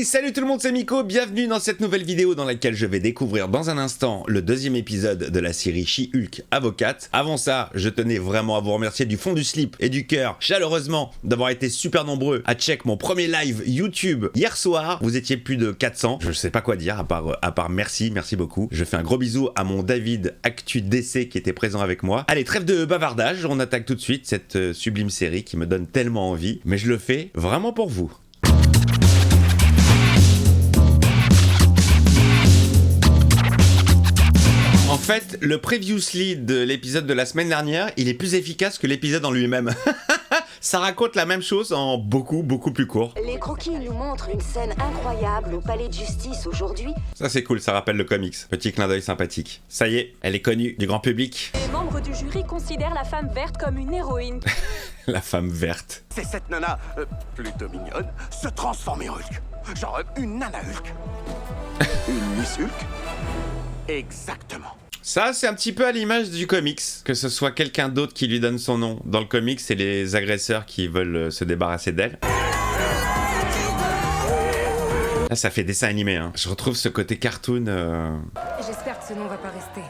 Hey, salut tout le monde, c'est Miko, bienvenue dans cette nouvelle vidéo dans laquelle je vais découvrir dans un instant le deuxième épisode de la série She-Hulk Avocate. Avant ça, je tenais vraiment à vous remercier du fond du slip et du cœur, chaleureusement, d'avoir été super nombreux à check mon premier live YouTube hier soir. Vous étiez plus de 400, je sais pas quoi dire à part merci beaucoup. Je fais un gros bisou à mon David ActuDC qui était présent avec moi. Allez, trêve de bavardage, on attaque tout de suite cette sublime série qui me donne tellement envie, mais je le fais vraiment pour vous. En fait, le previously de l'épisode de la semaine dernière, il est plus efficace que l'épisode en lui-même. Ça raconte la même chose en beaucoup plus court. Les croquis nous montrent une scène incroyable au palais de justice aujourd'hui. Ça c'est cool, ça rappelle le comics. Petit clin d'œil sympathique. Ça y est, elle est connue du grand public. Les membres du jury considèrent la femme verte comme une héroïne. La femme verte. C'est cette nana, plutôt mignonne, se transformer en Hulk. Genre une nana Hulk. Une Miss Hulk. Exactement. Ça, c'est un petit peu à l'image du comics, que ce soit quelqu'un d'autre qui lui donne son nom. Dans le comics, c'est les agresseurs qui veulent se débarrasser d'elle. Là, ça fait dessin animé, hein. Je retrouve ce côté cartoon. J'espère que ce nom va pas rester.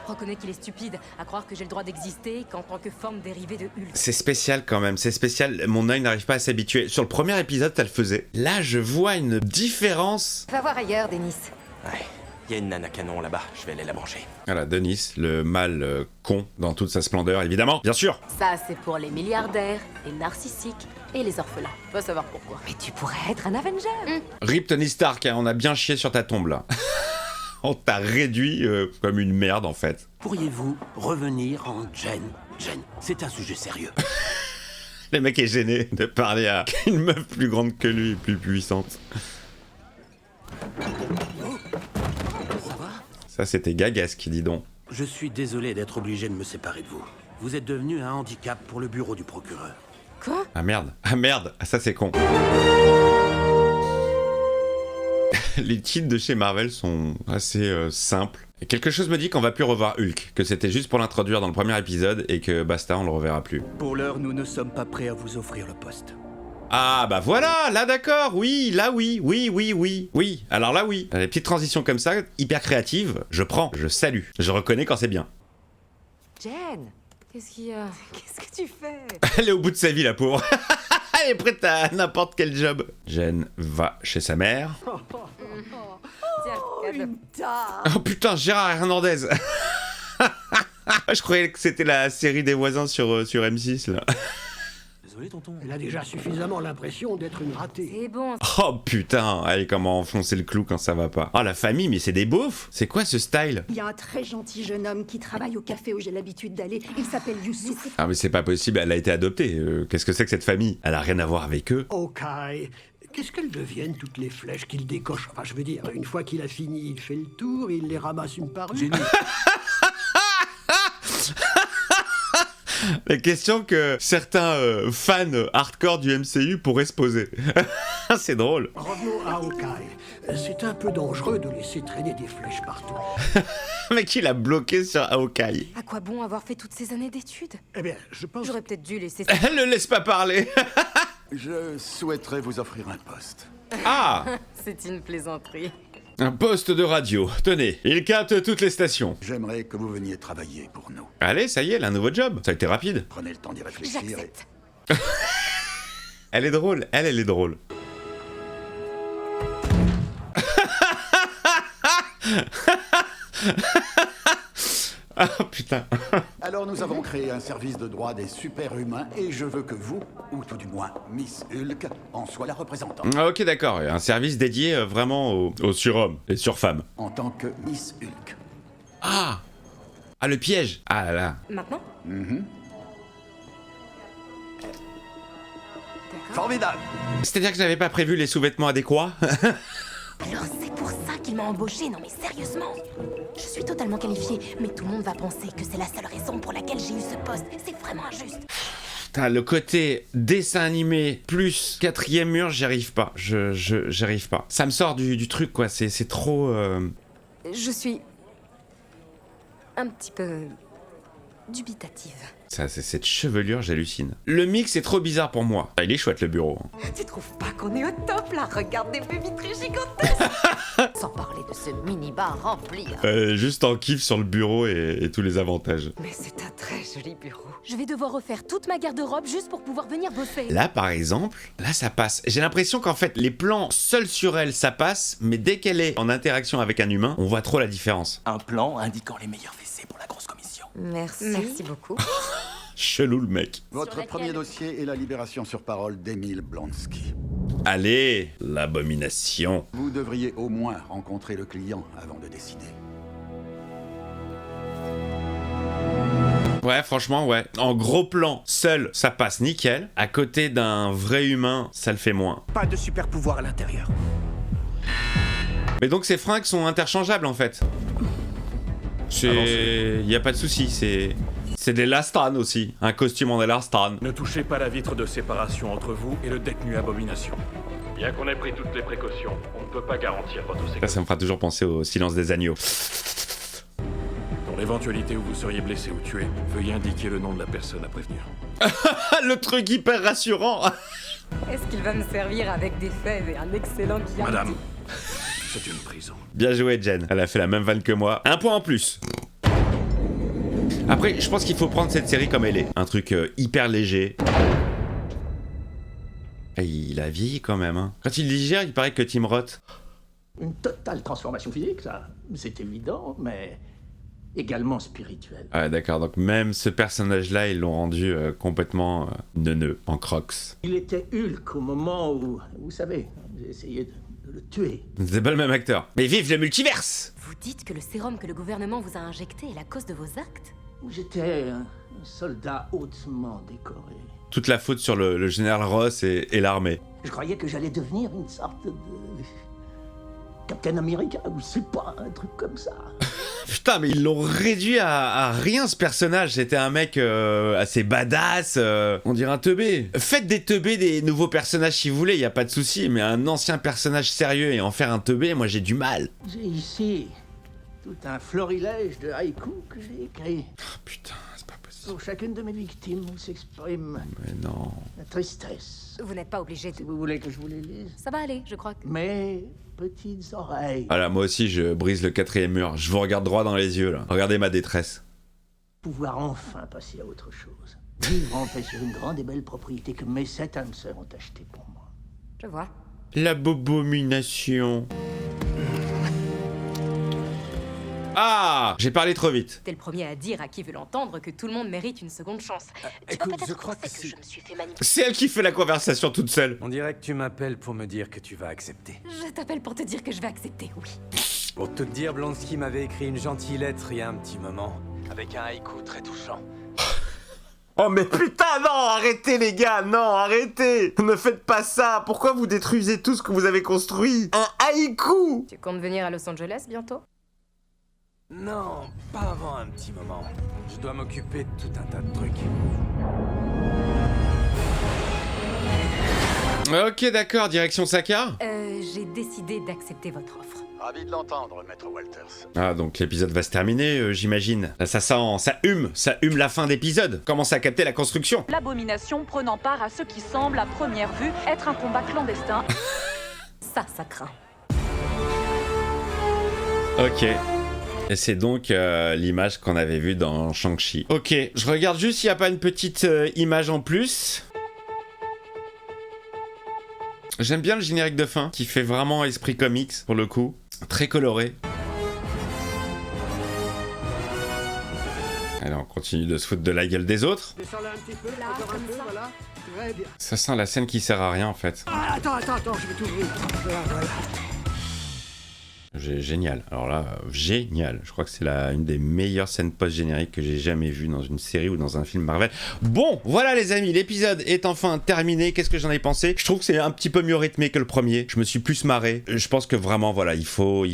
Reconnais qu'il est stupide à croire que j'ai le droit d'exister qu'en tant que forme dérivée de Hulk. C'est spécial quand même, c'est spécial. Mon œil n'arrive pas à s'habituer. Sur le premier épisode, ça le faisait. Là, je vois une différence. Va voir ailleurs, Denis. Ouais, il y a une nana canon là-bas, je vais aller la brancher. Voilà, Denis, le mâle con dans toute sa splendeur, évidemment, bien sûr. Ça, c'est pour les milliardaires, les narcissiques et les orphelins. Faut savoir pourquoi. Mais tu pourrais être un Avenger. Rip Tony Stark, hein, on a bien chié sur ta tombe là. On t'a réduit comme une merde en fait. Pourriez-vous revenir en Jen? Jen, c'est un sujet sérieux. Le mec est gêné de parler à une meuf plus grande que lui, plus puissante. Ça c'était gagasque, dis donc. Je suis désolé d'être obligé de me séparer de vous. Vous êtes devenu un handicap pour le bureau du procureur. Quoi? Ah merde, ah ça c'est con. Les titres de chez Marvel sont assez simples. Et quelque chose me dit qu'on va plus revoir Hulk, que c'était juste pour l'introduire dans le premier épisode et que basta, on le reverra plus. Pour l'heure, nous ne sommes pas prêts à vous offrir le poste. Ah bah voilà, là d'accord, oui, là oui, oui, alors là oui. Les petites transitions comme ça, hyper créatives, je prends, je salue, je reconnais quand c'est bien. Jen, qu'est-ce qu'il y a? Qu'est-ce que tu fais? Elle est au bout de sa vie la pauvre. Elle est prête à n'importe quel job. Jen va chez sa mère. Tiens, Oh putain, Gérard Hernandez. Je croyais que c'était la série des voisins sur M6 là. Désolé, tonton. Elle a déjà suffisamment l'impression d'être une ratée. c'est bon. Oh putain, allez comment enfoncer le clou quand ça va pas. Oh la famille, mais c'est des beaufs. C'est quoi ce style? Il y a un très gentil jeune homme qui travaille au café où j'ai l'habitude d'aller. Il s'appelle Youssouf. Ah mais c'est pas possible, elle a été adoptée. Qu'est-ce que c'est que cette famille? Elle a rien à voir avec eux. Ok. Qu'est-ce qu'elles deviennent, toutes les flèches qu'il décoche? Enfin, je veux dire, une fois qu'il a fini, il fait le tour, il les ramasse une par une. La question que certains fans hardcore du MCU pourraient se poser. C'est drôle. Revenons à Hawkeye. C'est un peu dangereux de laisser traîner des flèches partout. Le mec il a bloqué sur Hawkeye. À quoi bon avoir fait toutes ces années d'études? Eh bien, je pense... J'aurais peut-être dû laisser... Elle le laisse pas parler. Je souhaiterais vous offrir un poste. Ah, C'est une plaisanterie. un poste de radio. Tenez, il capte toutes les stations. J'aimerais que vous veniez travailler pour nous. Allez, ça y est, elle a un nouveau job. Ça a été rapide. Prenez le temps d'y réfléchir et... J'accepte. Elle est drôle, elle est drôle. Ah putain. Alors nous avons créé un service de droit des super-humains et je veux que vous, ou tout du moins Miss Hulk, en soit la représentante. Ah, ok d'accord, un service dédié vraiment aux surhommes et surfemmes. En tant que Miss Hulk. Ah, ah le piège. Ah là là. Maintenant? Formidable. C'est-à-dire que je n'avais pas prévu les sous-vêtements adéquats. Alors c'est pour ça qu'il m'a embauché, non mais sérieusement. Je suis totalement qualifiée, mais tout le monde va penser que c'est la seule raison pour laquelle j'ai eu ce poste. C'est vraiment injuste. Putain, le côté dessin animé plus quatrième mur, j'y arrive pas. J'arrive pas. Ça me sort du truc quoi, c'est trop... Je suis... un petit peu... dubitative. Ça, c'est cette chevelure, j'hallucine. Le mix est trop bizarre pour moi. Ah, il est chouette le bureau. Tu trouves pas qu'on est au top là? Regarde des vues vitrées gigantesques. Sans parler de ce mini-bar rempli. Juste en kiff sur le bureau et tous les avantages. Mais c'est un très joli bureau. Je vais devoir refaire toute ma garde-robe juste pour pouvoir venir bosser. Là, par exemple, là, ça passe. J'ai l'impression qu'en fait, les plans seuls sur elle, ça passe, mais dès qu'elle est en interaction avec un humain, on voit trop la différence. Un plan indiquant les meilleurs WC pour la grosse commission. Merci beaucoup. Chelou le mec. Votre premier dossier est la libération sur parole d'Emile Blonsky. Allez, l'abomination. Vous devriez au moins rencontrer le client avant de décider. Ouais, franchement, ouais. En gros plan, seul, ça passe nickel. À côté d'un vrai humain, ça le fait moins. Pas de super pouvoir à l'intérieur. Mais donc ces fringues sont interchangeables en fait. C'est... Y a pas de souci, c'est des Lastan aussi. Un costume en Lastan. Ne touchez pas la vitre de séparation entre vous et le détenu Abomination. Bien qu'on ait pris toutes les précautions, on ne peut pas garantir votre sécurité. Ça me fera toujours penser au silence des agneaux. Dans l'éventualité où vous seriez blessé ou tué, veuillez indiquer le nom de la personne à prévenir. Le truc hyper rassurant. Est-ce qu'il va me servir avec des fèves et un excellent guillaume? Madame, c'est une prison. Bien joué, Jen. Elle a fait la même vanne que moi. Un point en plus. Après, je pense qu'il faut prendre cette série comme elle est. Un truc hyper léger. Et il a vieilli quand même, hein. Quand il digère, il paraît que Tim Roth. Une totale transformation physique, ça. C'est évident, mais également spirituelle. Ah d'accord, donc même ce personnage-là, ils l'ont rendu complètement neuneux, en crocs. Il était Hulk au moment où, vous savez, j'ai essayé de le tuer. C'est pas le même acteur. Mais vive le multiverse! Vous dites que le sérum que le gouvernement vous a injecté est la cause de vos actes? J'étais un soldat hautement décoré. Toute la faute sur le général Ross et l'armée. Je croyais que j'allais devenir une sorte de Captain America, ou je sais pas, un truc comme ça. Putain, mais ils l'ont réduit à rien, ce personnage. C'était un mec assez badass, on dirait un teubé. Faites des teubés des nouveaux personnages si vous voulez, y a pas de souci, mais un ancien personnage sérieux et en faire un teubé, moi j'ai du mal. J'ai ici tout un florilège de haïkus que j'ai écrits. Oh, putain, c'est pas possible. Pour chacune de mes victimes, où s'exprime Mais non. la tristesse. Vous n'êtes pas obligé de... Si vous voulez que je vous les lise. Ça va aller, je crois que... Mes petites oreilles. Voilà, moi aussi je brise le 4e mur. Je vous regarde droit dans les yeux là. Regardez ma détresse. Pouvoir enfin passer à autre chose. Vivre en paix sur une grande et belle propriété que mes 7 âmes sœurs ont achetée pour moi. Je vois. L'abomination. Ah, j'ai parlé trop vite. T'es le premier à dire à qui veut l'entendre que tout le monde mérite une seconde chance. Tu vas peut-être penser que je me suis fait manipuler. C'est elle qui fait la conversation toute seule. On dirait que tu m'appelles pour me dire que tu vas accepter. Je t'appelle pour te dire que je vais accepter, oui. Pour tout te dire, Blonsky m'avait écrit une gentille lettre il y a un petit moment, avec un haïku très touchant. Oh mais putain non, arrêtez les gars, non, arrêtez. Ne faites pas ça, pourquoi vous détruisez tout ce que vous avez construit? Un haïku. Tu comptes venir à Los Angeles bientôt? Non, pas avant un petit moment. Je dois m'occuper de tout un tas de trucs. Ok d'accord, direction Saka. J'ai décidé d'accepter votre offre. Ravi de l'entendre, maître Walters. Ah donc l'épisode va se terminer, j'imagine. Là ça sent, ça hume la fin d'épisode. Commencez à capter la construction. L'abomination prenant part à ce qui semble, à première vue, être un combat clandestin. Ça craint. Ok. Et c'est donc l'image qu'on avait vue dans Shang-Chi. Ok, je regarde juste s'il n'y a pas une petite image en plus. J'aime bien le générique de fin, qui fait vraiment esprit comics, pour le coup. Très coloré. Allez, on continue de se foutre de la gueule des autres. Descends-la un petit peu, encore un peu, voilà. Très bien. Ça sent la scène qui sert à rien, en fait. Ah, attends, je vais t'ouvrir. Voilà. Génial. Alors là, génial. Je crois que c'est une des meilleures scènes post-génériques que j'ai jamais vues dans une série ou dans un film Marvel. Bon, voilà les amis, l'épisode est enfin terminé. Qu'est-ce que j'en ai pensé? Je trouve que c'est un petit peu mieux rythmé que le premier. Je me suis plus marré. Je pense que vraiment, voilà, il faut,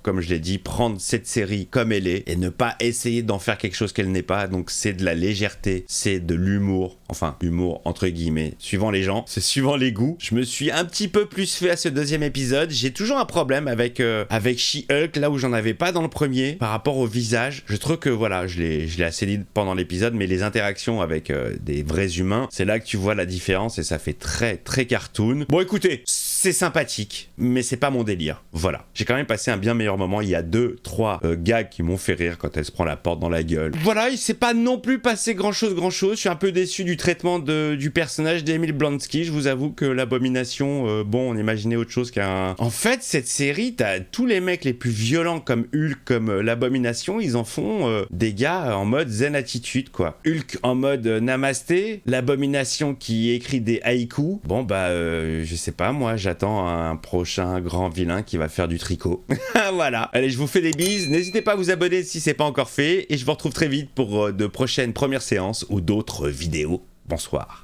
comme je l'ai dit, prendre cette série comme elle est et ne pas essayer d'en faire quelque chose qu'elle n'est pas. Donc c'est de la légèreté, c'est de l'humour. Enfin, humour entre guillemets, suivant les gens, c'est suivant les goûts. Je me suis un petit peu plus fait à ce deuxième épisode. J'ai toujours un problème avec avec She-Hulk, là où j'en avais pas dans le premier, par rapport au visage. Je trouve que voilà, je l'ai assez dit pendant l'épisode, mais les interactions avec des vrais humains, c'est là que tu vois la différence et ça fait très très cartoon. Bon écoutez, c'est sympathique, mais c'est pas mon délire. Voilà. J'ai quand même passé un bien meilleur moment. Il y a 2-3 gags qui m'ont fait rire quand elle se prend la porte dans la gueule. Voilà, il s'est pas non plus passé grand chose. Je suis un peu déçu du traitement du personnage d'Emile Blonsky. Je vous avoue que l'Abomination, bon, on imaginait autre chose qu'un... En fait, cette série, t'as tous les mecs les plus violents comme Hulk, comme l'Abomination, ils en font des gars en mode zen attitude, quoi. Hulk en mode namasté, l'Abomination qui écrit des haïkus. Bon, bah, je sais pas, moi, j'attends un prochain grand vilain qui va faire du tricot. Voilà. Allez, je vous fais des bises. N'hésitez pas à vous abonner si c'est pas encore fait. Et je vous retrouve très vite pour de prochaines premières séances ou d'autres vidéos. Bonsoir.